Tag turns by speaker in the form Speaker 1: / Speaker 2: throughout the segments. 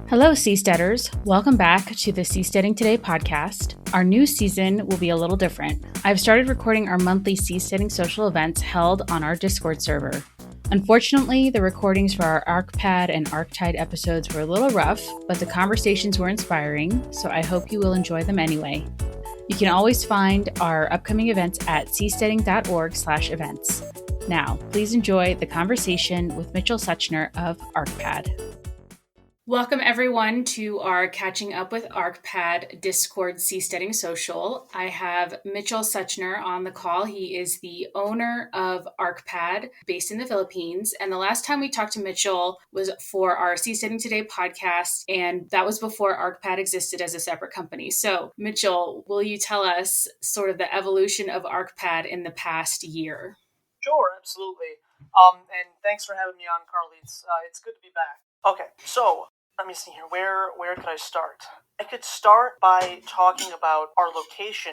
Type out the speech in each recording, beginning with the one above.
Speaker 1: Hello, Seasteaders. Welcome back to the Seasteading Today podcast. Our new season will be a little different. I've started recording our monthly Seasteading social events held on our Discord server. Unfortunately, the recordings for our Arcpad and ArkTide episodes were a little rough, but the conversations were inspiring, so I hope you will enjoy them anyway. You can always find our upcoming events at seasteading.org/events. Now, please enjoy the conversation with Mitchell Suchner of ArkPad. Welcome, everyone, to our Catching Up with Arcpad Discord Seasteading Social. I have Mitchell Suchner on the call. He is the owner of Arcpad, based in the Philippines. And the last time we talked to Mitchell was for our Seasteading Today podcast, and that was before Arcpad existed as a separate company. So, Mitchell, will you tell us sort of the evolution of Arcpad in the past year?
Speaker 2: Sure, absolutely. And thanks for having me on, Carly. It's good to be back. Okay, so let me see here. Where could I start? I could start by talking about our location.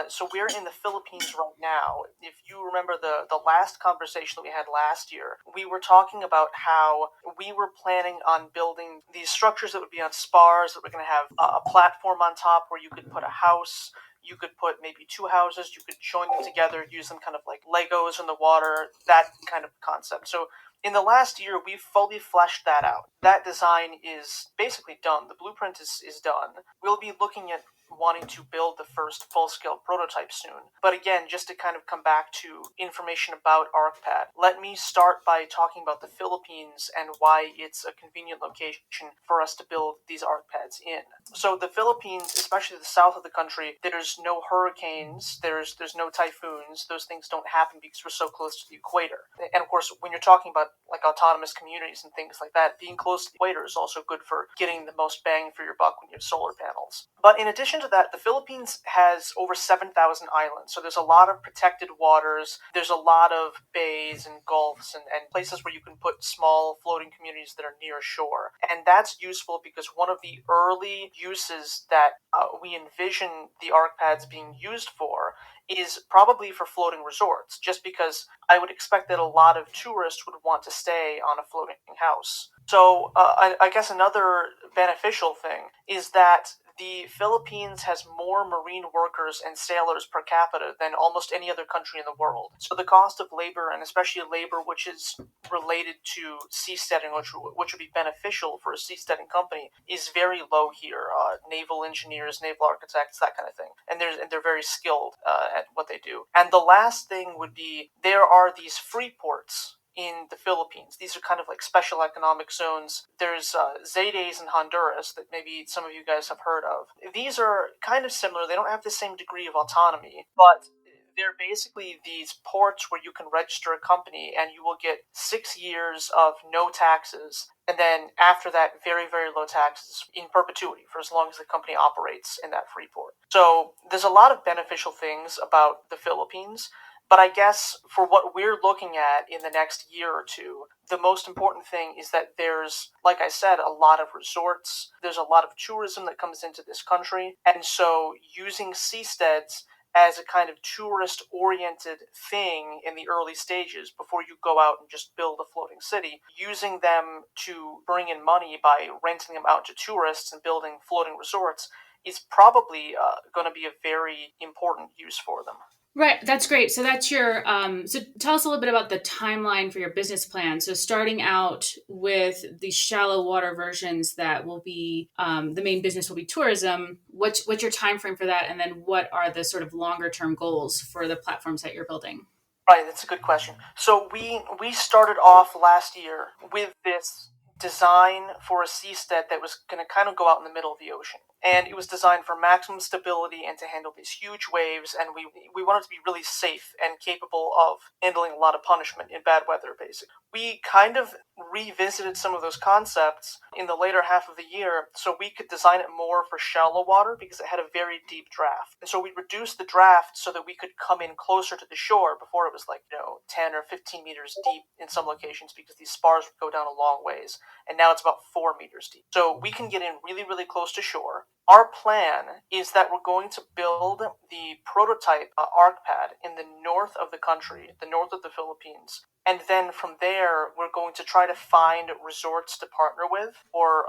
Speaker 2: So we're in the Philippines right now. If you remember the last conversation that we had last year, we were talking about how we were planning on building these structures that would be on spars, that were going to have a platform on top where you could put a house. You could put maybe two houses, you could join them together, use them kind of like Legos in the water, that kind of concept. So in the last year, we've fully fleshed that out. That design is basically done. The blueprint is done. We'll be looking at wanting to build the first full-scale prototype soon. But again, just to kind of come back to information about ArkPad, let me start by talking about the Philippines and why it's a convenient location for us to build these ArkPads in. So the Philippines, especially the south of the country, there's no hurricanes, there's no typhoons. Those things don't happen because we're so close to the equator. And of course, when you're talking about like autonomous communities and things like that, being close to the equator is also good for getting the most bang for your buck when you have solar panels. But in addition to that, the Philippines has over 7,000 islands, so there's a lot of protected waters, there's a lot of bays and gulfs and places where you can put small floating communities that are near shore. And that's useful because one of the early uses that we envision the ArkPads being used for is probably for floating resorts, just because I would expect that a lot of tourists would want to stay on a floating house. So I guess another beneficial thing is that the Philippines has more marine workers and sailors per capita than almost any other country in the world. So the cost of labor, and especially labor which is related to seasteading, which would be beneficial for a seasteading company, is very low here. Naval engineers, naval architects, that kind of thing. And they're very skilled at what they do. And the last thing would be there are these freeports in the Philippines. These are kind of like special economic zones. There's Zaydes in Honduras that maybe some of you guys have heard of. These are kind of similar. They don't have the same degree of autonomy, but they're basically these ports where you can register a company and you will get 6 years of no taxes. And then after that, very, very low taxes in perpetuity for as long as the company operates in that free port. So there's a lot of beneficial things about the Philippines. But I guess for what we're looking at in the next year or two, the most important thing is that there's, like I said, a lot of resorts. There's a lot of tourism that comes into this country. And so using seasteads as a kind of tourist-oriented thing in the early stages before you go out and just build a floating city, using them to bring in money by renting them out to tourists and building floating resorts is probably going to be a very important use for them.
Speaker 1: Right, that's great. So that's your, so tell us a little bit about the timeline for your business plan. So starting out with the shallow water versions that will be, the main business will be tourism. What's your time frame for that? And then what are the sort of longer term goals for the platforms that you're building?
Speaker 2: Right, that's a good question. So we started off last year with this design for a seastead that was going to kind of go out in the middle of the ocean. And it was designed for maximum stability and to handle these huge waves, and we wanted to be really safe and capable of handling a lot of punishment in bad weather, basically. We kind of revisited some of those concepts in the later half of the year so we could design it more for shallow water because it had a very deep draft. And so we reduced the draft so that we could come in closer to the shore. Before it was like, 10 or 15 meters deep in some locations because these spars would go down a long ways. And now it's about 4 meters deep. So we can get in really, really close to shore. Our plan is that we're going to build the prototype ArkPad in the north of the country, the north of the Philippines, And then from there, we're going to try to find resorts to partner with, or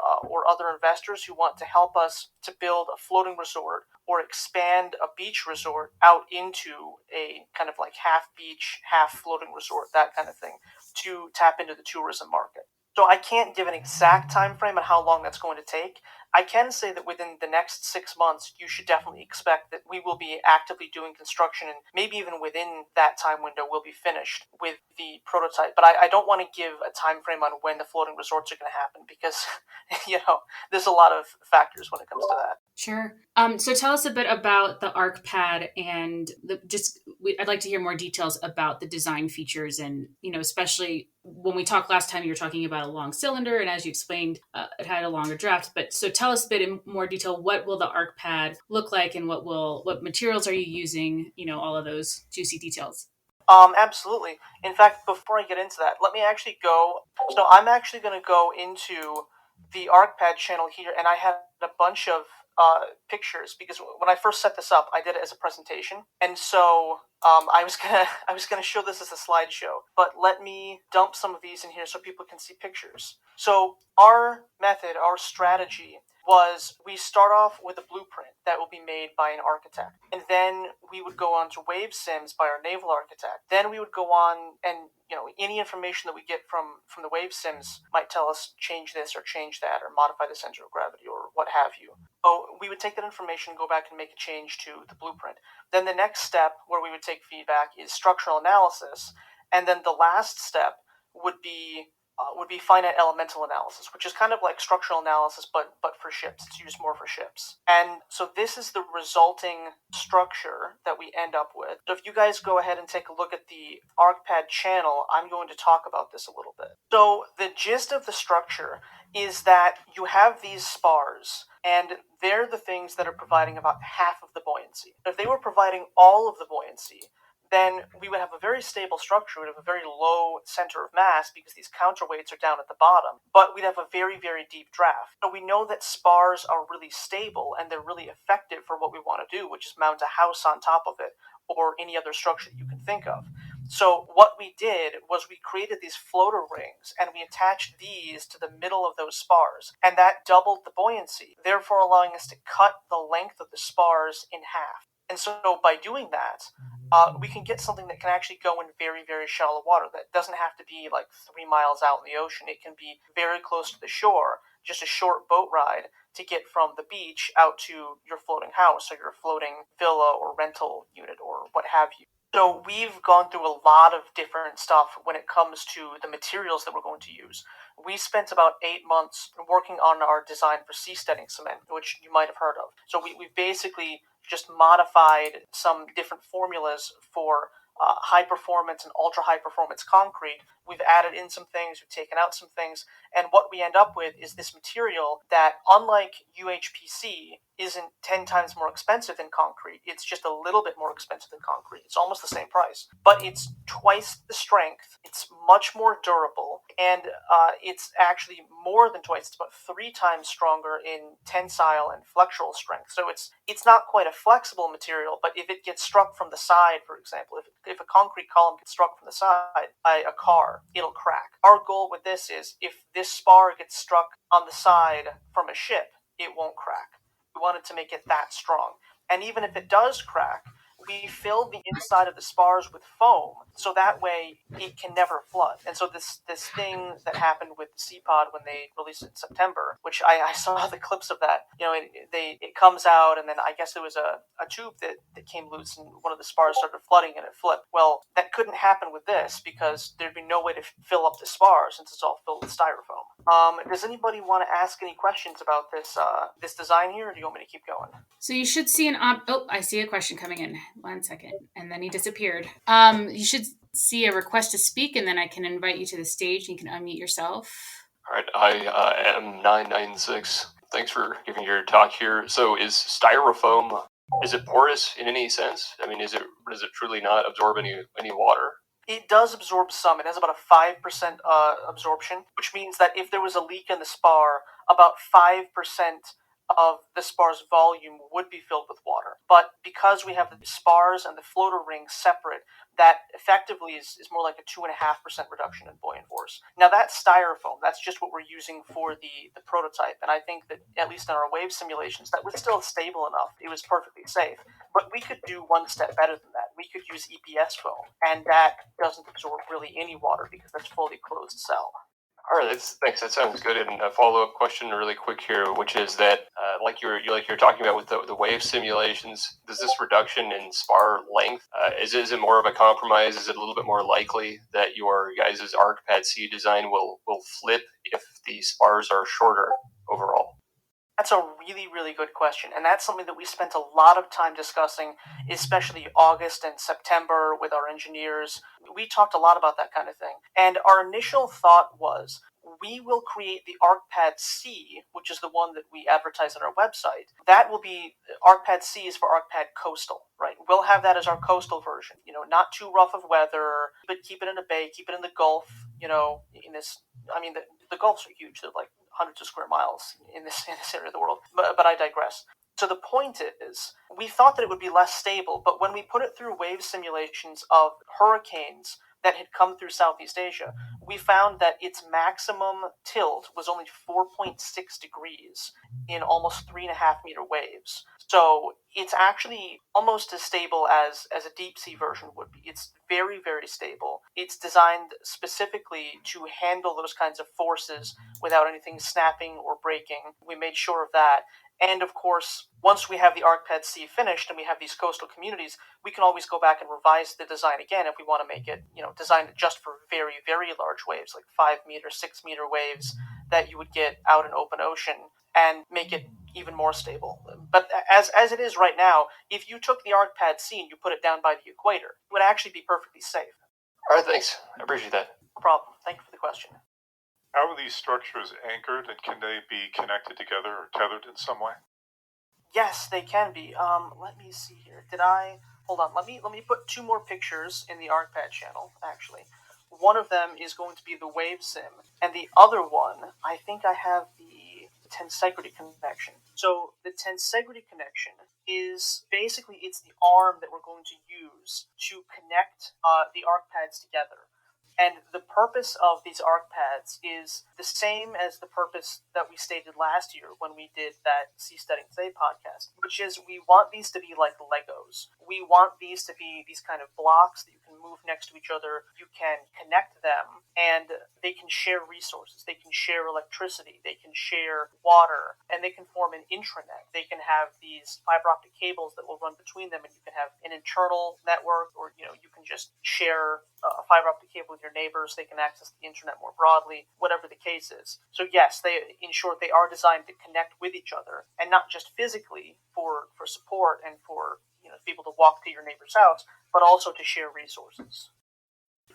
Speaker 2: other investors who want to help us to build a floating resort or expand a beach resort out into a kind of like half beach, half floating resort, that kind of thing, to tap into the tourism market. So I can't give an exact time frame on how long that's going to take. I can say that within the next 6 months, you should definitely expect that we will be actively doing construction, and maybe even within that time window, we'll be finished with the prototype. But I don't want to give a time frame on when the floating resorts are going to happen because, there's a lot of factors when it comes to that.
Speaker 1: Sure. So tell us a bit about the Arcpad and I'd like to hear more details about the design features and, especially when we talked last time, you were talking about a long cylinder, and as you explained, it had a longer draft. But so tell us a bit in more detail, what will the Arcpad look like, and what materials are you using? All of those juicy details.
Speaker 2: Absolutely. In fact, before I get into that, let me actually go. So I'm actually going to go into the ArkPad channel here, and I had a bunch of pictures because when I first set this up, I did it as a presentation, and so I was gonna show this as a slideshow. But let me dump some of these in here so people can see pictures. So our method, our strategy was we start off with a blueprint that will be made by an architect. And then we would go on to wave sims by our naval architect. Then we would go on and, any information that we get from the wave sims might tell us change this or change that or modify the center of gravity or what have you. So we would take that information, go back and make a change to the blueprint. Then the next step where we would take feedback is structural analysis. And then the last step would be finite elemental analysis, which is kind of like structural analysis, but for ships. It's used more for ships. And so this is the resulting structure that we end up with. So if you guys go ahead and take a look at the ArkPad channel, I'm going to talk about this a little bit. So the gist of the structure is that you have these spars, and they're the things that are providing about half of the buoyancy. If they were providing all of the buoyancy, then we would have a very stable structure. We'd have a very low center of mass because these counterweights are down at the bottom, but we'd have a very, very deep draft. So we know that spars are really stable and they're really effective for what we want to do, which is mount a house on top of it or any other structure that you can think of. So what we did was we created these floater rings and we attached these to the middle of those spars, and that doubled the buoyancy, therefore allowing us to cut the length of the spars in half. And so by doing that, we can get something that can actually go in very, very shallow water. That doesn't have to be like 3 miles out in the ocean. It can be very close to the shore, just a short boat ride to get from the beach out to your floating house or your floating villa or rental unit or what have you. So we've gone through a lot of different stuff when it comes to the materials that we're going to use. We spent about 8 months working on our design for seasteading cement, which you might have heard of. So we've basically just modified some different formulas for high performance and ultra high performance concrete. We've added in some things, we've taken out some things, and what we end up with is this material that, unlike UHPC, isn't 10 times more expensive than concrete. It's just a little bit more expensive than concrete. It's almost the same price, but it's twice the strength, it's much more durable, and it's actually more than twice. It's about 3 times stronger in tensile and flexural strength. So it's not quite a flexible material, but if it gets struck from the side, for example, if a concrete column gets struck from the side by a car, it'll crack. Our goal with this is if this spar gets struck on the side from a ship, it won't crack. We wanted to make it that strong. And even if it does crack, we fill the inside of the spars with foam, so that way it can never flood. And so this thing that happened with the C-Pod when they released it in September, which I saw the clips of that, it comes out, and then I guess it was a tube that came loose, and one of the spars started flooding and it flipped. Well, that couldn't happen with this because there'd be no way to fill up the spar since it's all filled with styrofoam. Does anybody want to ask any questions about this design here, or do you want me to keep going?
Speaker 1: So you should see I see a question coming in. 1 second. And then he disappeared. You should see a request to speak, and then I can invite you to the stage and you can unmute yourself.
Speaker 3: All right, I am 996. Thanks for giving your talk here. So is styrofoam, is it porous in any sense? I mean, does it truly not absorb any water?
Speaker 2: It does absorb some. It has about a 5% absorption, which means that if there was a leak in the spar, about 5% of the spar's volume would be filled with water. But because we have the spars and the floater rings separate, that effectively is more like a 2.5% reduction in buoyant force. Now that's styrofoam. That's just what we're using for the prototype. And I think that at least in our wave simulations, that was still stable enough. It was perfectly safe. But we could do one step better than that. We could use EPS foam, and that doesn't absorb really any water because that's fully closed cell.
Speaker 3: All right, thanks. That sounds good. And a follow-up question, really quick here, which is that, like you're talking about with the wave simulations, does this reduction in spar length is it more of a compromise? Is it a little bit more likely that your guys' ArkPad C design will flip if the spars are shorter overall?
Speaker 2: That's a really, really good question, and that's something that we spent a lot of time discussing, especially August and September with our engineers. We talked a lot about that kind of thing, and our initial thought was we will create the ArkPad C, which is the one that we advertise on our website. That will be, ArkPad C is for ArkPad Coastal, right? We'll have that as our coastal version, not too rough of weather, but keep it in a bay, keep it in the Gulf, in this, the Gulfs are huge. They're like hundreds of square miles in this area of the world. But I digress. So the point is, we thought that it would be less stable, but when we put it through wave simulations of hurricanes that had come through Southeast Asia, we found that its maximum tilt was only 4.6 degrees in almost 3.5-meter waves. So it's actually almost as stable as a deep sea version would be. It's very, very stable. It's designed specifically to handle those kinds of forces without anything snapping or breaking. We made sure of that. And of course, once we have the ArkPad C finished and we have these coastal communities, we can always go back and revise the design again if we want to make it, designed just for very, very large waves, like 5-meter, 6-meter waves that you would get out in open ocean, and make it even more stable. But as it is right now, if you took the ArkPad C and you put it down by the equator, it would actually be perfectly safe.
Speaker 3: All right, thanks. I appreciate that.
Speaker 2: No problem. Thank you for the question.
Speaker 4: How are these structures anchored, and can they be connected together or tethered in some way?
Speaker 2: Yes, they can be. Let me see here. Hold on. Let me put 2 more pictures in the ArkPad channel, actually. One of them is going to be the wave sim, and the other one, I think I have the tensegrity connection. So the tensegrity connection is basically, it's the arm that we're going to use to connect the ArkPads together. And the purpose of these ArkPads is the same as the purpose that we stated last year when we did that Seasteading Today podcast, which is we want these to be like Legos. We want these to be these kind of blocks that you can move next to each other. You can connect them, and they can share resources. They can share electricity. They can share water, and they can form an intranet. They can have these fiber optic cables that will run between them, and you can have an internal network, or you can just share a fiber optic cable with your neighbors. They can access the internet more broadly, whatever the case is. So yes, in short, they are designed to connect with each other, and not just physically for support and for to be able to walk to your neighbor's house, but also to share resources.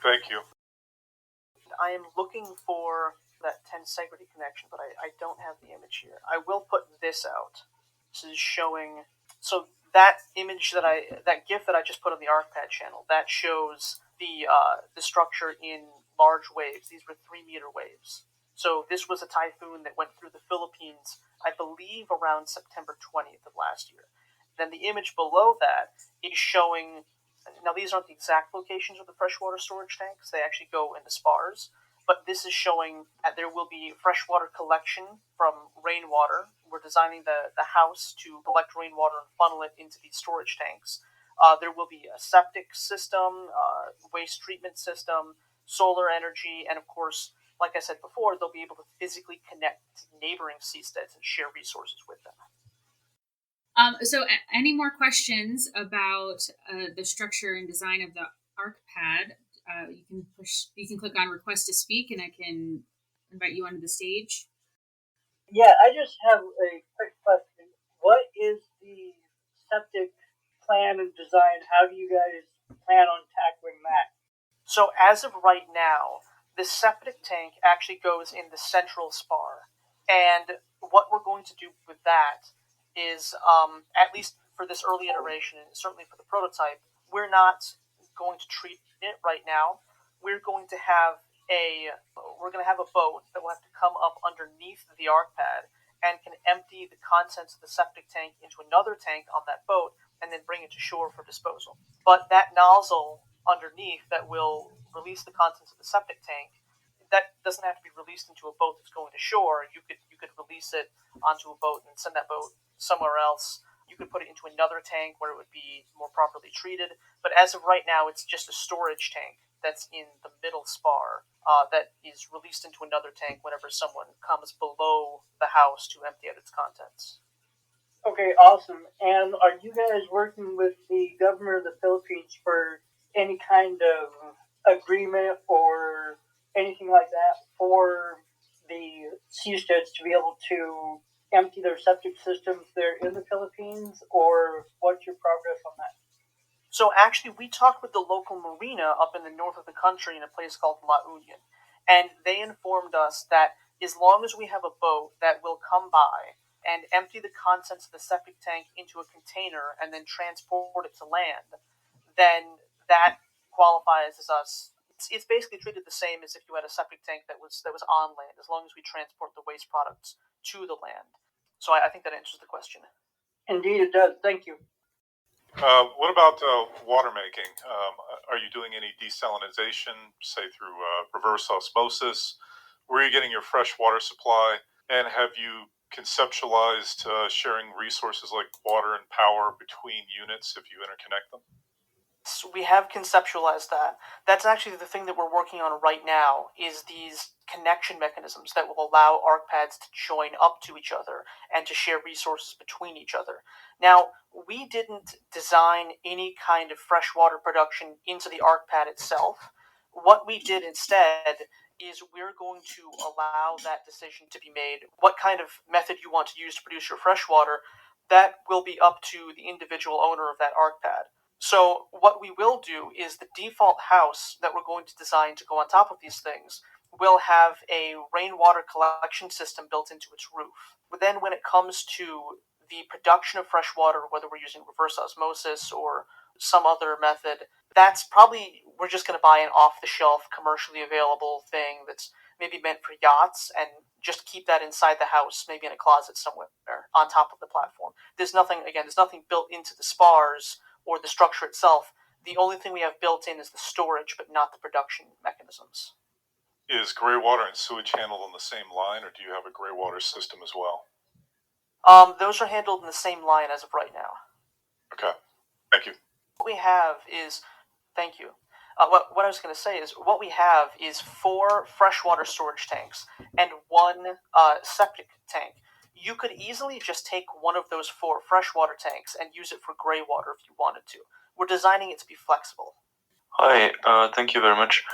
Speaker 4: Thank you.
Speaker 2: I am looking for that tensegrity connection, but I don't have the image here. I will put this out. This is showing. So that image that GIF that I just put on the ArkPad channel, that shows the structure in large waves. These were 3-meter waves. So this was a typhoon that went through the Philippines, I believe, around September 20th of last year. Then the image below that is showing. Now these aren't the exact locations of the freshwater storage tanks. They actually go in the spars. But this is showing that there will be freshwater collection from rainwater. We're designing the house to collect rainwater and funnel it into these storage tanks. There will be a septic system, waste treatment system, solar energy, and of course, like I said before, they'll be able to physically connect to neighboring seasteads and share resources with them.
Speaker 1: So any more questions about the structure and design of the ArkPad? You can click on request to speak, and I can invite you onto the stage.
Speaker 2: Yeah, I just have a quick question. What is the septic plan and design? How do you guys plan on tackling that? So as of right now, the septic tank actually goes in the central spar. And what we're going to do with that is, at least for this early iteration, and certainly for the prototype, we're not going to treat it right now. We're going to have a boat that will have to come up underneath the ArkPad and can empty the contents of the septic tank into another tank on that boat and then bring it to shore for disposal. But that nozzle underneath that will release the contents of the septic tank. That doesn't have to be released into a boat that's going to shore. You could release it onto a boat and send that boat somewhere else. You could put it into another tank where it would be more properly treated. But as of right now, it's just a storage tank that's in the middle spar that is released into another tank whenever someone comes below the house to empty out its contents.
Speaker 5: Okay, awesome. And are you guys working with the government of the Philippines for any kind of agreement or anything like that for the seasteads to be able to empty their septic systems there in the Philippines, or what's your progress on that?
Speaker 2: So actually, we talked with the local marina up in the north of the country in a place called La Union, and they informed us that as long as we have a boat that will come by and empty the contents of the septic tank into a container and then transport it to land, then that qualifies as us. It's basically treated the same as if you had a septic tank that was on land, as long as we transport the waste products to the land. So I think that answers the question.
Speaker 5: Indeed, it does. Thank you.
Speaker 4: What about water making? Are you doing any desalinization, say through reverse osmosis? Where are you getting your fresh water supply? And have you conceptualized sharing resources like water and power between units if you interconnect them?
Speaker 2: So we have conceptualized that. That's actually the thing that we're working on right now, is these connection mechanisms that will allow ArkPads to join up to each other and to share resources between each other. Now, we didn't design any kind of freshwater production into the Arcpad itself. What we did instead is we're going to allow that decision to be made. What kind of method you want to use to produce your freshwater, that will be up to the individual owner of that Arcpad. So what we will do is the default house that we're going to design to go on top of these things will have a rainwater collection system built into its roof. But then when it comes to the production of fresh water, whether we're using reverse osmosis or some other method, that's probably, we're just going to buy an off-the-shelf, commercially available thing that's maybe meant for yachts and just keep that inside the house, maybe in a closet somewhere on top of the platform. There's nothing built into the spars or the structure itself. The only thing we have built in is the storage, but not the production mechanisms.
Speaker 4: Is gray water and sewage handled on the same line, or do you have a gray water system as well?
Speaker 2: Those are handled in the same line as of right now.
Speaker 4: Okay, thank you.
Speaker 2: What we have is, thank you. What I was going to say is, what we have is 4 freshwater storage tanks and 1 septic tank. You could easily just take one of those 4 freshwater tanks and use it for gray water if you wanted to. We're designing it to be flexible.
Speaker 6: Hi, thank you very much.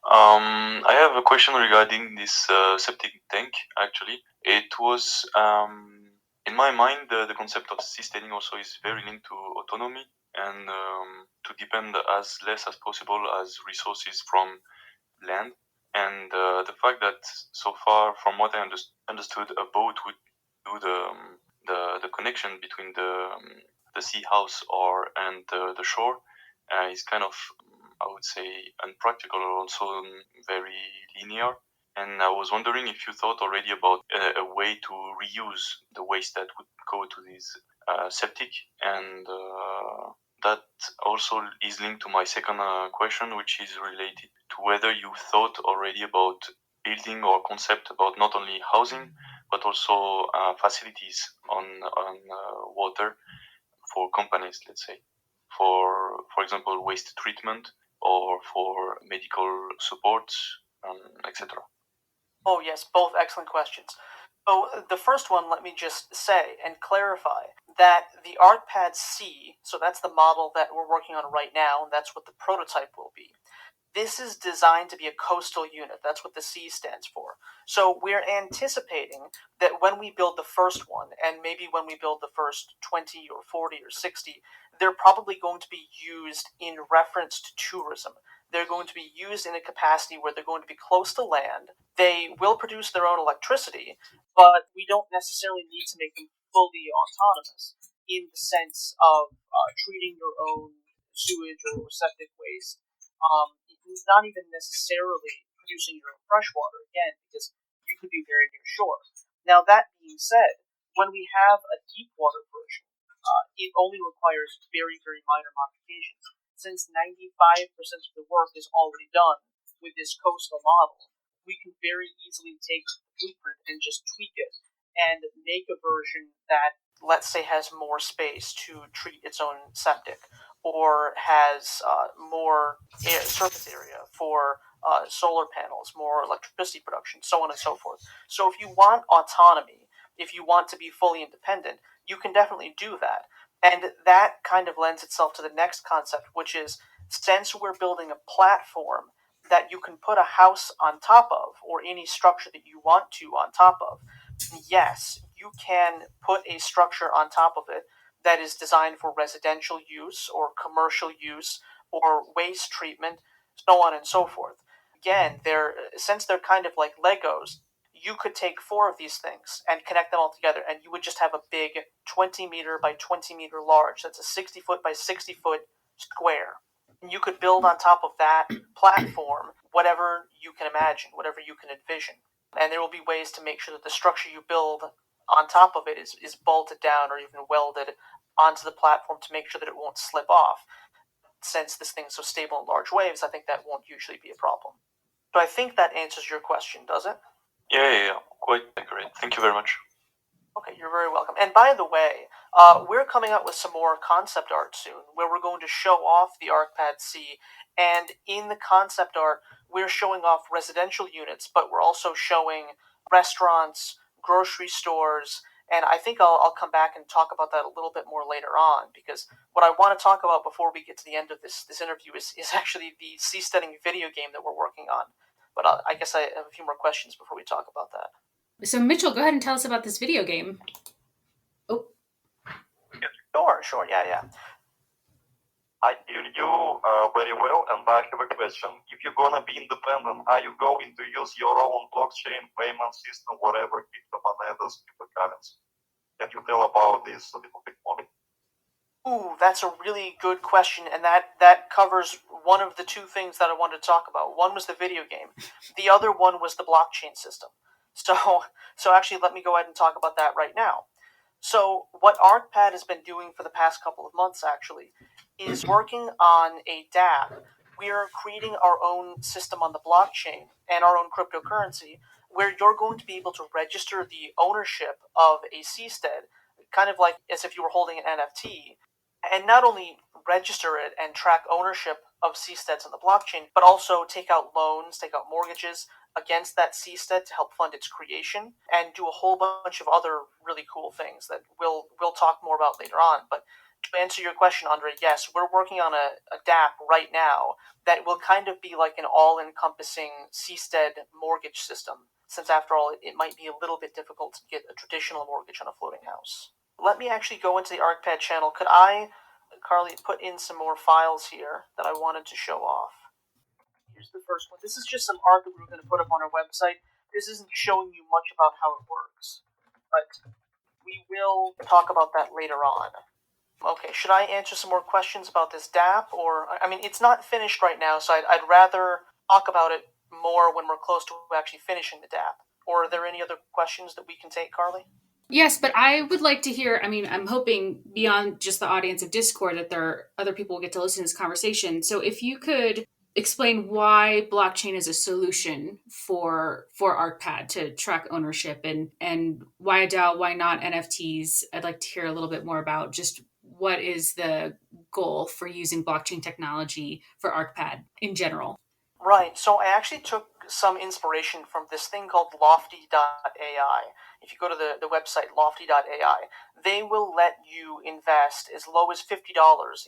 Speaker 6: I have a question regarding this septic tank, actually. It was, in my mind, the concept of seasteading also is very linked to autonomy and to depend as less as possible as resources from land. And the fact that so far, from what I understood, a boat would do the connection between the sea house and the shore is kind of, I would say, unpractical, or also very linear. And I was wondering if you thought already about a way to reuse the waste that would go to this septic. And that also is linked to my second question, which is related to whether you thought already about building or concept about not only housing, but also facilities on water for companies, let's say, for example, waste treatment or for medical support, etc.
Speaker 2: Oh, yes, both excellent questions. So the first one, let me just say and clarify that the ArkPad C, so that's the model that we're working on right now, and that's what the prototype will be. This is designed to be a coastal unit. That's what the C stands for. So we're anticipating that when we build the first one, and maybe when we build the first 20 or 40 or 60, they're probably going to be used in reference to tourism. They're going to be used in a capacity where they're going to be close to land. They will produce their own electricity, but we don't necessarily need to make them fully autonomous in the sense of treating your own sewage or septic waste. Not even necessarily producing your own fresh water, again, because you could be very near shore. Now, that being said, when we have a deep water version, it only requires very, very minor modifications. since 95% of the work is already done with this coastal model, we can very easily take the blueprint and just tweak it and make a version that, let's say, has more space to treat its own septic, or has more surface area for solar panels, more electricity production, so on and so forth. So if you want autonomy, if you want to be fully independent, you can definitely do that. And that kind of lends itself to the next concept, which is, since we're building a platform that you can put a house on top of, or any structure that you want to on top of, yes, you can put a structure on top of it that is designed for residential use or commercial use or waste treatment, so on and so forth. Again, since they're kind of like Legos, you could take 4 of these things and connect them all together, and you would just have a big 20 meter by 20 meter large. That's a 60 foot by 60 foot square. And you could build on top of that platform whatever you can imagine, whatever you can envision. And there will be ways to make sure that the structure you build on top of it is bolted down or even welded onto the platform to make sure that it won't slip off. Since this thing's so stable in large waves, I think that won't usually be a problem. So I think that answers your question, does it?
Speaker 6: Yeah. Quite accurate. Thank you very much.
Speaker 2: Okay, you're very welcome. And by the way, we're coming out with some more concept art soon, where we're going to show off the Arcpad C. And in the concept art, we're showing off residential units, but we're also showing restaurants, grocery stores, and I think I'll come back and talk about that a little bit more later on, because what I want to talk about before we get to the end of this interview is actually the seasteading video game that we're working on. But I guess I have a few more questions before we talk about that.
Speaker 1: So Mitchell, go ahead and tell us about this video game. Oh.
Speaker 2: Sure, yeah.
Speaker 7: I hear you very well, and I have a question. If you're gonna be independent, are you going to use your own blockchain payment system, whatever, cryptocurrencies, cryptocurrency? Can you tell about this a little bit more?
Speaker 2: Ooh, that's a really good question, and that covers one of the 2 things that I wanted to talk about. One was the video game. The other one was the blockchain system. So actually, let me go ahead and talk about that right now. So what Arcpad has been doing for the past couple of months, actually, is working on a dApp. We are creating our own system on the blockchain and our own cryptocurrency, where you're going to be able to register the ownership of a seastead, kind of like as if you were holding an NFT, and not only register it and track ownership of seasteads on the blockchain, but also take out loans, take out mortgages against that seastead to help fund its creation, and do a whole bunch of other really cool things that we'll talk more about later on. But to answer your question, Andre, yes, we're working on a dApp right now that will kind of be like an all-encompassing seastead mortgage system, since after all, it might be a little bit difficult to get a traditional mortgage on a floating house. Let me actually go into the Arcpad channel. Could I, Carly, put in some more files here that I wanted to show off? Here's the first one. This is just some art that we're going to put up on our website. This isn't showing you much about how it works, but we will talk about that later on. Okay, should I answer some more questions about this dApp? Or, I mean, it's not finished right now, so I'd rather talk about it more when we're close to actually finishing the dApp. Or are there any other questions that we can take, Carly?
Speaker 1: Yes, but I would like to hear, I mean, I'm hoping beyond just the audience of Discord that there are other people will get to listen to this conversation. So if you could explain why blockchain is a solution for Arcpad to track ownership, and why a DAO, why not NFTs? I'd like to hear a little bit more about just what is the goal for using blockchain technology for Arcpad in general.
Speaker 2: Right, so I actually took some inspiration from this thing called Lofty.ai. If you go to the website Lofty.ai, they will let you invest as low as $50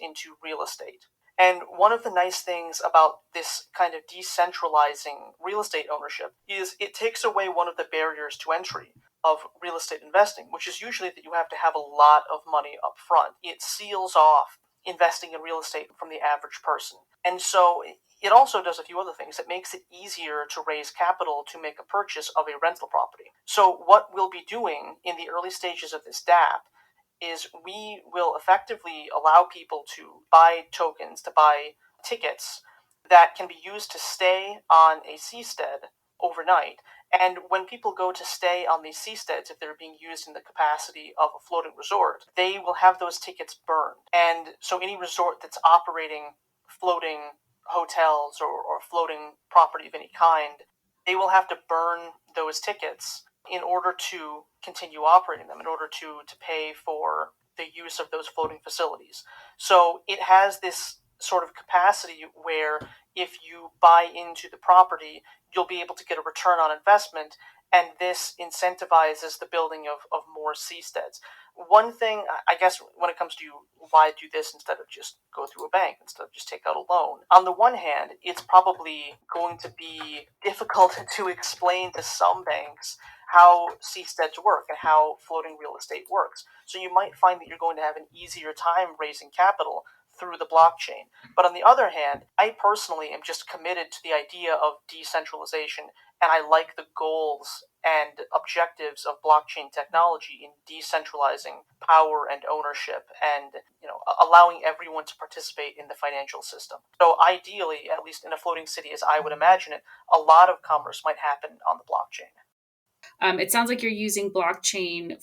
Speaker 2: into real estate. And one of the nice things about this kind of decentralizing real estate ownership is it takes away one of the barriers to entry of real estate investing, which is usually that you have to have a lot of money up front. It seals off investing in real estate from the average person. And so it also does a few other things. It makes it easier to raise capital to make a purchase of a rental property. So what we'll be doing in the early stages of this dApp is we will effectively allow people to buy tokens, to buy tickets that can be used to stay on a seastead overnight. And when people go to stay on these seasteads, if they're being used in the capacity of a floating resort, they will have those tickets burned. And so any resort that's operating floating hotels or floating property of any kind, they will have to burn those tickets in order to continue operating them, in order to pay for the use of those floating facilities. So it has this sort of capacity where if you buy into the property, you'll be able to get a return on investment, and this incentivizes the building of more seasteads. One thing, I guess, when it comes to why do this instead of just go through a bank, instead of just take out a loan, on the one hand, it's probably going to be difficult to explain to some banks how seasteads work and how floating real estate works. So you might find that you're going to have an easier time raising capital through the blockchain. But on the other hand, I personally am just committed to the idea of decentralization, and I like the goals and objectives of blockchain technology in decentralizing power and ownership and allowing everyone to participate in the financial system. So ideally, at least in a floating city as I would imagine it, a lot of commerce might happen on the blockchain.
Speaker 1: It sounds like you're using blockchain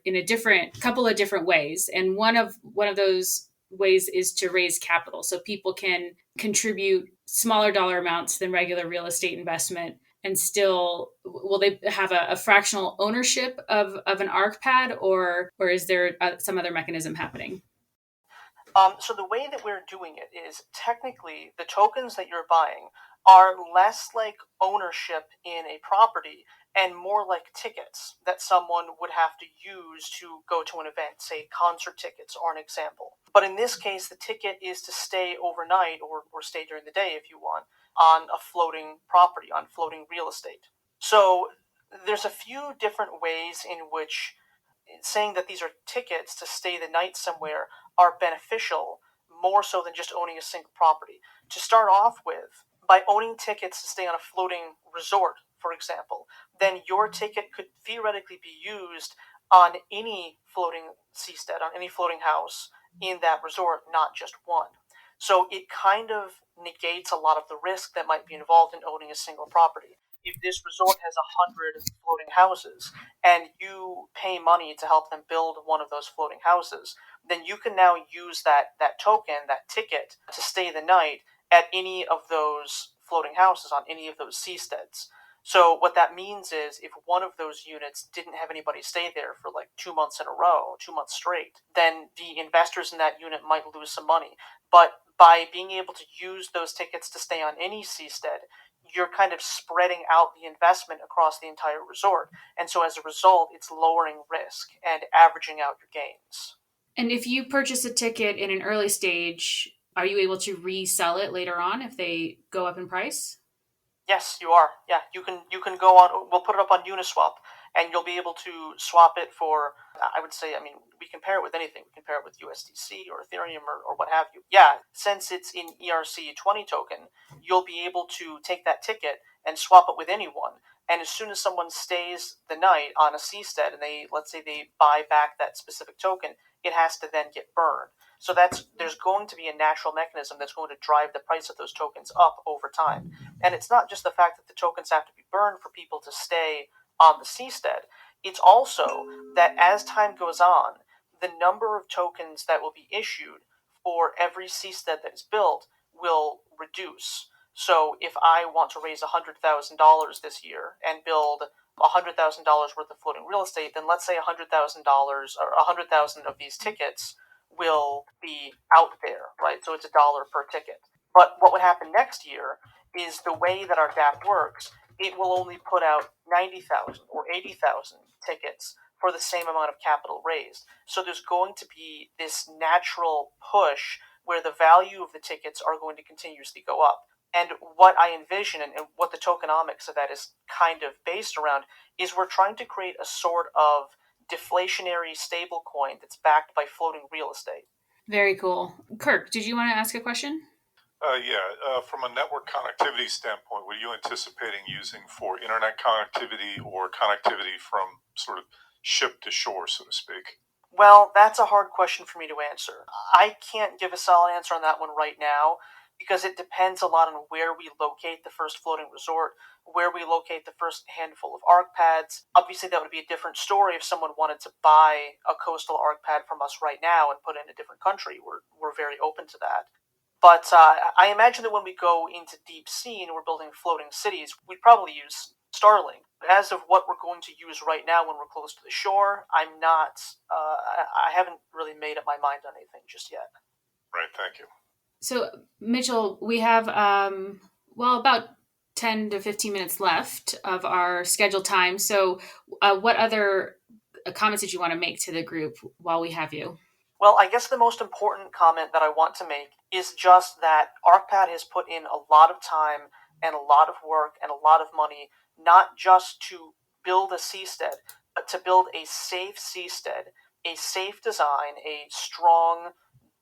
Speaker 1: in a couple of different ways, and one of those ways is to raise capital, so people can contribute smaller dollar amounts than regular real estate investment, and still will they have a fractional ownership of an ArkPad, or is there some other mechanism happening?
Speaker 2: So the way that we're doing it is technically the tokens that you're buying are less like ownership in a property and more like tickets that someone would have to use to go to an event, say concert tickets are an example. But in this case, the ticket is to stay overnight or stay during the day if you want on a floating property, on floating real estate. So there's a few different ways in which saying that these are tickets to stay the night somewhere are beneficial more so than just owning a single property. To start off with, by owning tickets to stay on a floating resort, for example, then your ticket could theoretically be used on any floating seastead, on any floating house in that resort, not just one. So it kind of negates a lot of the risk that might be involved in owning a single property. If this resort has 100 floating houses and you pay money to help them build one of those floating houses, then you can now use that token, that ticket, to stay the night at any of those floating houses on any of those seasteads. So what that means is if one of those units didn't have anybody stay there for like 2 months in a row, 2 months straight, then the investors in that unit might lose some money. But by being able to use those tickets to stay on any seastead, you're kind of spreading out the investment across the entire resort. And so as a result, it's lowering risk and averaging out your gains.
Speaker 1: And if you purchase a ticket in an early stage, are you able to resell it later on if they go up in price?
Speaker 2: Yes, you are. Yeah, you can go on. We'll put it up on Uniswap, and you'll be able to swap it for. I would say, I mean, we compare it with anything. We compare it with USDC or Ethereum or what have you. Yeah, since it's in ERC20 token, you'll be able to take that ticket and swap it with anyone. And as soon as someone stays the night on a seastead, and let's say they buy back that specific token, it has to then get burned. So there's going to be a natural mechanism that's going to drive the price of those tokens up over time. And it's not just the fact that the tokens have to be burned for people to stay on the seastead. It's also that as time goes on, the number of tokens that will be issued for every seastead that is built will reduce. So if I want to raise $100,000 this year and build $100,000 worth of floating real estate, then let's say $100,000 or 100,000 of these tickets will be out there, right? So it's $1 per ticket. But what would happen next year is the way that our DApp works, it will only put out 90,000 or 80,000 tickets for the same amount of capital raised. So there's going to be this natural push where the value of the tickets are going to continuously go up. And what I envision and what the tokenomics of that is kind of based around is we're trying to create a sort of deflationary stable coin that's backed by floating real estate.
Speaker 1: Very cool. Kirk, did you want to ask a question?
Speaker 4: From a network connectivity standpoint, what are you anticipating using for internet connectivity or connectivity from sort of ship to shore, so to speak?
Speaker 2: Well, that's a hard question for me to answer. I can't give a solid answer on that one right now because it depends a lot on where we locate the first floating resort, where we locate the first handful of ArkPads. Obviously, that would be a different story if someone wanted to buy a coastal ArkPad from us right now and put it in a different country. We're very open to that. But I imagine that when we go into deep sea and we're building floating cities, we'd probably use Starlink. As of what we're going to use right now when we're close to the shore, I'm not. I haven't really made up my mind on anything just yet.
Speaker 4: Right. Thank you.
Speaker 1: So, Mitchell, we have about 10 to 15 minutes left of our scheduled time. So, what other comments did you want to make to the group while we have you?
Speaker 2: Well, I guess the most important comment that I want to make is just that Arcpad has put in a lot of time and a lot of work and a lot of money, not just to build a seastead, but to build a safe seastead, a safe design, a strong,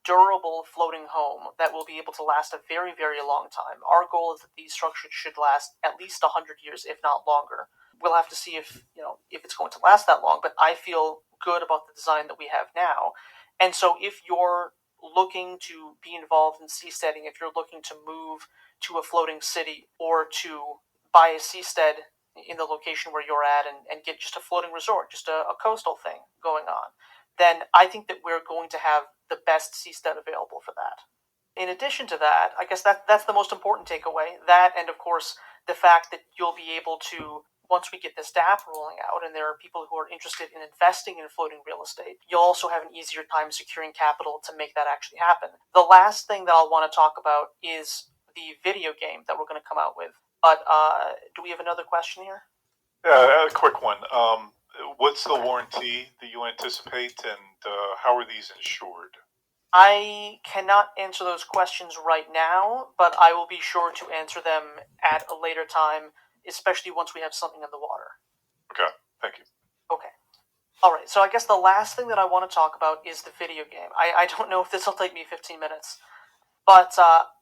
Speaker 2: durable floating home that will be able to last a very, very long time. Our goal is that these structures should last at least 100 years, if not longer. We'll have to see if it's going to last that long, but I feel good about the design that we have now. And so if you're looking to be involved in seasteading, if you're looking to move to a floating city or to buy a seastead in the location where you're at and get just a floating resort, just a coastal thing going on, then I think that we're going to have the best seastead available for that. In addition to that, I guess that's the most important takeaway. That, and of course, the fact that you'll be able to, once we get this DApp rolling out and there are people who are interested in investing in floating real estate, you'll also have an easier time securing capital to make that actually happen. The last thing that I'll want to talk about is the video game that we're going to come out with. But do we have another question here?
Speaker 4: Yeah, a quick one. What's the warranty that you anticipate, and how are these insured?
Speaker 2: I cannot answer those questions right now, but I will be sure to answer them at a later time, especially once we have something in the water.
Speaker 4: Okay, thank you.
Speaker 2: Okay. All right, so I guess the last thing that I want to talk about is the video game. I don't know if this will take me 15 minutes, but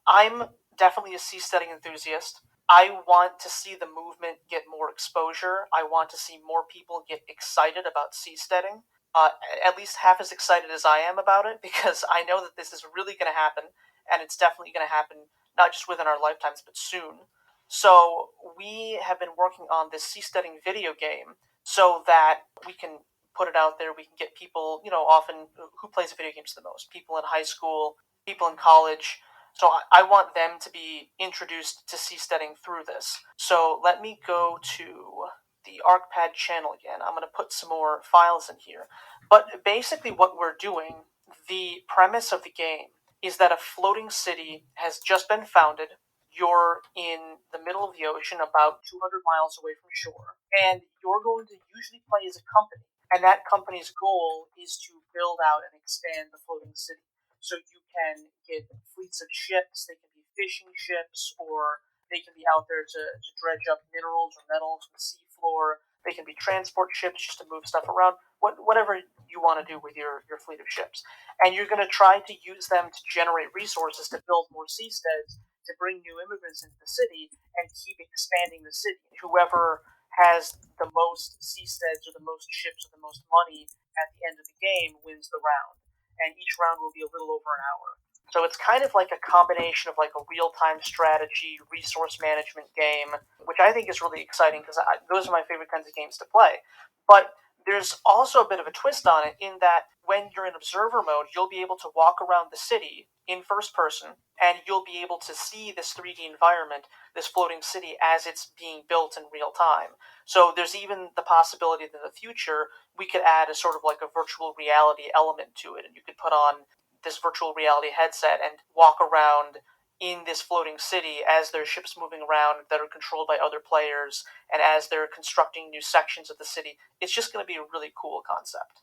Speaker 2: I'm definitely a seasteading enthusiast. I want to see the movement get more exposure. I want to see more people get excited about seasteading. At least half as excited as I am about it, because I know that this is really going to happen, and it's definitely going to happen not just within our lifetimes, but soon. So we have been working on this seasteading video game so that we can put it out there. We can get people, often who plays video games the most? People in high school, people in college. So I want them to be introduced to seasteading through this. So let me go to the Arcpad channel again. I'm going to put some more files in here. But basically what we're doing, the premise of the game, is that a floating city has just been founded. You're in the middle of the ocean, about 200 miles away from shore, and you're going to usually play as a company. And that company's goal is to build out and expand the floating city. So you can get fleets of ships, they can be fishing ships, or they can be out there to dredge up minerals or metals from the seafloor. They can be transport ships just to move stuff around, whatever you want to do with your fleet of ships. And you're going to try to use them to generate resources to build more seasteads, to bring new immigrants into the city, and keep expanding the city. Whoever has the most seasteads or the most ships or the most money at the end of the game wins the round. And each round will be a little over an hour. So it's kind of like a combination of like a real-time strategy, resource management game, which I think is really exciting because those are my favorite kinds of games to play. But there's also a bit of a twist on it in that when you're in observer mode, you'll be able to walk around the city in first person, and you'll be able to see this 3D environment, this floating city, as it's being built in real time. So there's even the possibility that in the future, we could add a sort of like a virtual reality element to it, and you could put on this virtual reality headset and walk around in this floating city as there's ships moving around that are controlled by other players, and as they're constructing new sections of the city. It's just going to be a really cool concept.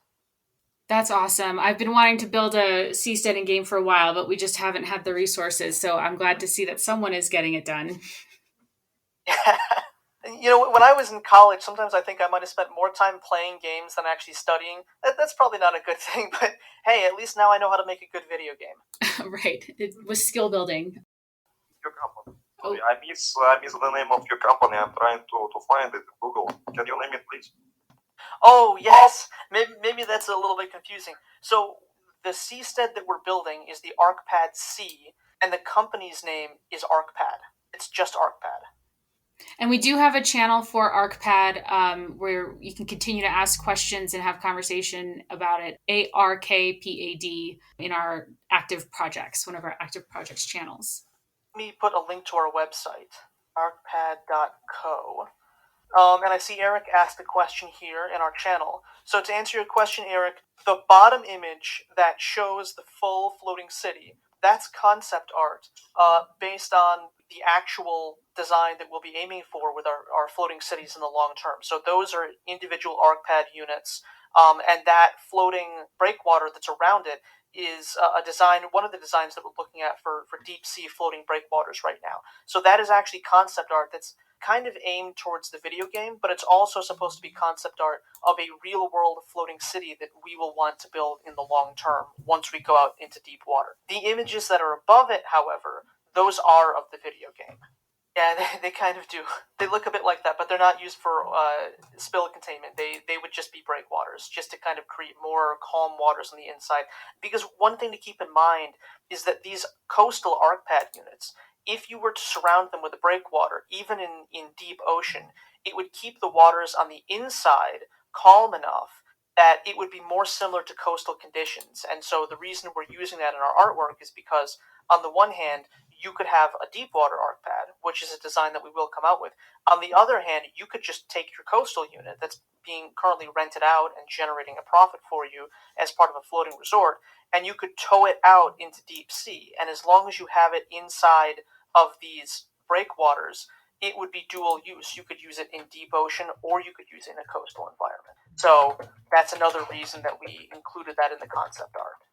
Speaker 1: That's awesome. I've been wanting to build a seasteading game for a while, but we just haven't had the resources. So I'm glad to see that someone is getting it done.
Speaker 2: When I was in college, sometimes I think I might have spent more time playing games than actually studying. That's probably not a good thing, but hey, at least now I know how to make a good video game.
Speaker 1: Right. It was skill building.
Speaker 7: Your company.
Speaker 1: Oh.
Speaker 7: I miss the name of your company. I'm trying to find it in Google. Can you name it, please?
Speaker 2: Oh, yes. Maybe that's a little bit confusing. So the seastead that we're building is the Arcpad C, and the company's name is Arcpad. It's just Arcpad.
Speaker 1: And we do have a channel for ArkPad where you can continue to ask questions and have conversation about it. ArkPad in our active projects, one of our active projects channels.
Speaker 2: Let me put a link to our website, arcpad.co. And I see Eric asked a question here in our channel. So to answer your question, Eric, the bottom image that shows the full floating city, that's concept art based on the actual design that we'll be aiming for with our floating cities in the long term. So those are individual ArkPad units, and that floating breakwater that's around it is a design, one of the designs that we're looking at for deep sea floating breakwaters right now. So that is actually concept art that's kind of aimed towards the video game, but it's also supposed to be concept art of a real world floating city that we will want to build in the long term once we go out into deep water. The images that are above it, however, those are of the video game. Yeah, they kind of do. They look a bit like that, but they're not used for spill containment. They would just be breakwaters, just to kind of create more calm waters on the inside. Because one thing to keep in mind is that these coastal ArkPad units, if you were to surround them with a breakwater, even in deep ocean, it would keep the waters on the inside calm enough that it would be more similar to coastal conditions. And so the reason we're using that in our artwork is because, on the one hand, you could have a deep water ArkPad, which is a design that we will come out with. On the other hand, you could just take your coastal unit that's being currently rented out and generating a profit for you as part of a floating resort, and you could tow it out into deep sea. And as long as you have it inside of these breakwaters, it would be dual use. You could use it in deep ocean, or you could use it in a coastal environment. So that's another reason that we included that in the concept art.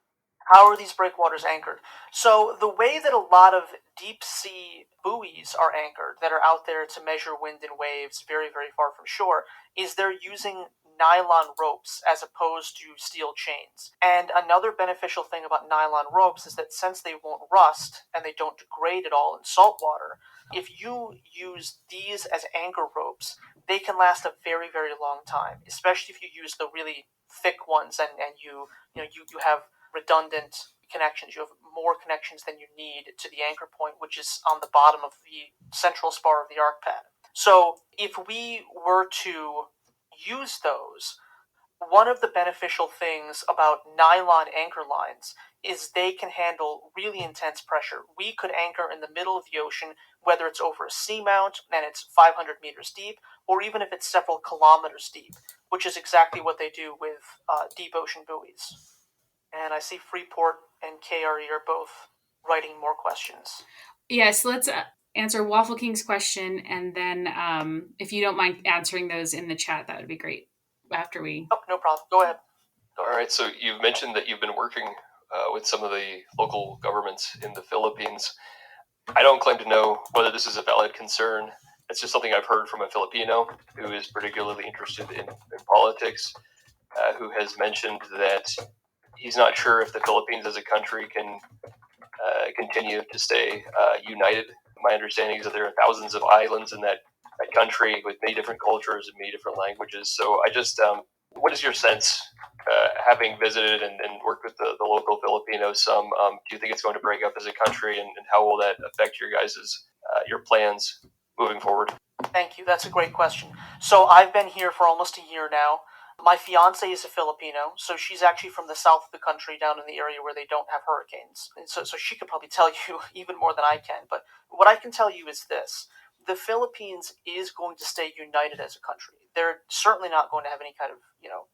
Speaker 2: How are these breakwaters anchored? So the way that a lot of deep sea buoys are anchored that are out there to measure wind and waves very, very far from shore is they're using nylon ropes as opposed to steel chains. And another beneficial thing about nylon ropes is that since they won't rust and they don't degrade at all in salt water, if you use these as anchor ropes, they can last a very, very long time, especially if you use the really thick ones and you have redundant connections. You have more connections than you need to the anchor point, which is on the bottom of the central spar of the ArkPad. So if we were to use those, one of the beneficial things about nylon anchor lines is they can handle really intense pressure. We could anchor in the middle of the ocean, whether it's over a seamount and it's 500 meters deep, or even if it's several kilometers deep, which is exactly what they do with deep ocean buoys. And I see Freeport and KRE are both writing more questions.
Speaker 1: Yes, let's answer Waffle King's question, and then if you don't mind answering those in the chat, that would be great. After we...
Speaker 2: Oh, no problem. Go ahead.
Speaker 3: All right, so you've mentioned that you've been working with some of the local governments in the Philippines. I don't claim to know whether this is a valid concern. It's just something I've heard from a Filipino who is particularly interested in politics, who has mentioned that he's not sure if the Philippines as a country can continue to stay united. My understanding is that there are thousands of islands in that country with many different cultures and many different languages. So I just, what is your sense, having visited and worked with the local Filipinos some, do you think it's going to break up as a country, and how will that affect your guys' your plans moving forward?
Speaker 2: Thank you. That's a great question. So I've been here for almost a year now. My fiance is a Filipino, so she's actually from the south of the country, down in the area where they don't have hurricanes. And so she could probably tell you even more than I can. But what I can tell you is this. The Philippines is going to stay united as a country. They're certainly not going to have any kind of,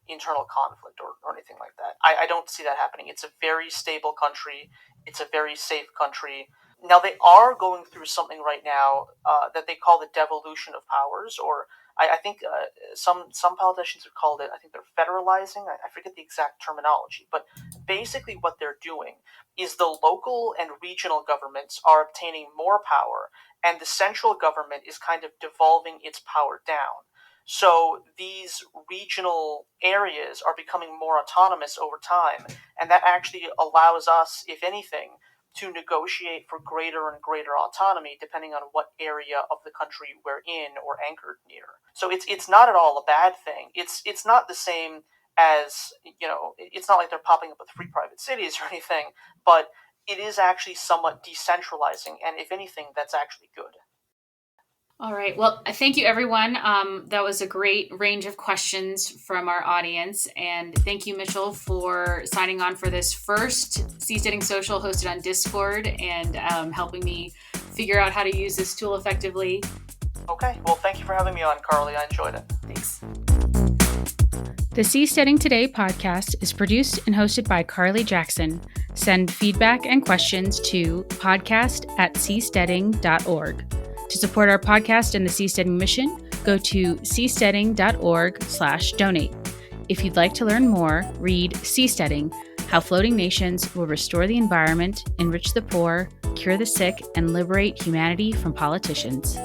Speaker 2: internal conflict or anything like that. I don't see that happening. It's a very stable country. It's a very safe country. Now, they are going through something right now that they call the devolution of powers, or I think some politicians have called it, I think they're federalizing. I forget the exact terminology. But basically what they're doing is the local and regional governments are obtaining more power, and the central government is kind of devolving its power down. So these regional areas are becoming more autonomous over time, and that actually allows us, if anything, to negotiate for greater and greater autonomy depending on what area of the country we're in or anchored near. So it's not at all a bad thing. It's not the same as, it's not like they're popping up with free private cities or anything, but it is actually somewhat decentralizing, and if anything, that's actually good.
Speaker 1: All right. Well, thank you, everyone. That was a great range of questions from our audience. And thank you, Mitchell, for signing on for this first Seasteading Social hosted on Discord and helping me figure out how to use this tool effectively.
Speaker 2: Okay. Well, thank you for having me on, Carly. I enjoyed it.
Speaker 1: Thanks. The Seasteading Today podcast is produced and hosted by Carly Jackson. Send feedback and questions to podcast@seasteading.org. To support our podcast and the Seasteading mission, go to seasteading.org/donate. If you'd like to learn more, read Seasteading: How Floating Nations Will Restore the Environment, Enrich the Poor, Cure the Sick, and Liberate Humanity from Politicians.